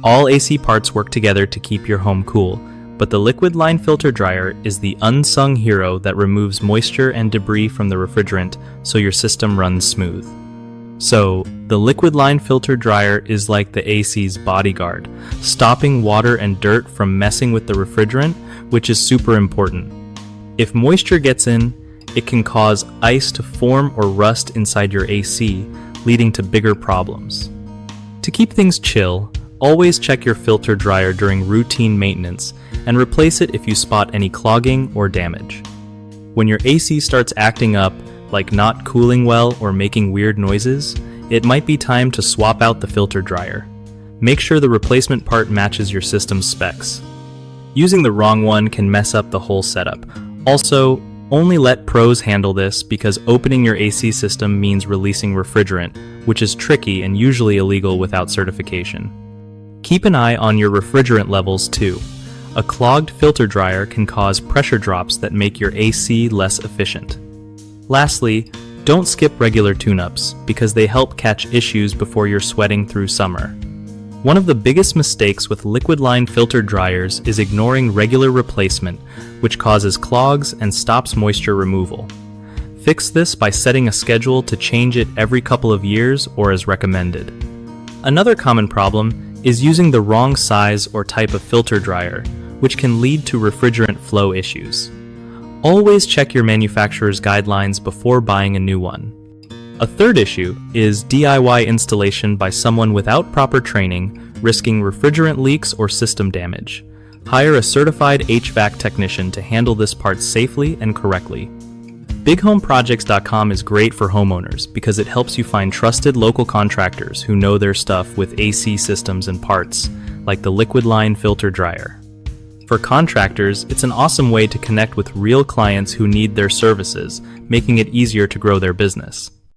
All AC parts work together to keep your home cool, but the liquid line filter dryer is the unsung hero that removes moisture and debris from the refrigerant so your system runs smooth. So, the liquid line filter dryer is like the AC's bodyguard, stopping water and dirt from messing with the refrigerant, which is super important. If moisture gets in, it can cause ice to form or rust inside your AC, leading to bigger problems. To keep things chill, always check your filter dryer during routine maintenance and replace it if you spot any clogging or damage. When your AC starts acting up, like not cooling well or making weird noises, it might be time to swap out the filter dryer. Make sure the replacement part matches your system's specs. Using the wrong one can mess up the whole setup. Also, only let pros handle this because opening your AC system means releasing refrigerant, which is tricky and usually illegal without certification. Keep an eye on your refrigerant levels too. A clogged filter dryer can cause pressure drops that make your AC less efficient. Lastly, don't skip regular tune-ups because they help catch issues before you're sweating through summer. One of the biggest mistakes with liquid line filter dryers is ignoring regular replacement, which causes clogs and stops moisture removal. Fix this by setting a schedule to change it every couple of years or as recommended. Another common problem is using the wrong size or type of filter dryer, which can lead to refrigerant flow issues. Always check your manufacturer's guidelines before buying a new one. A third issue is DIY installation by someone without proper training, risking refrigerant leaks or system damage. Hire a certified HVAC technician to handle this part safely and correctly. BigHomeProjects.com is great for homeowners because it helps you find trusted local contractors who know their stuff with AC systems and parts, like the liquid line filter dryer. For contractors, it's an awesome way to connect with real clients who need their services, making it easier to grow their business.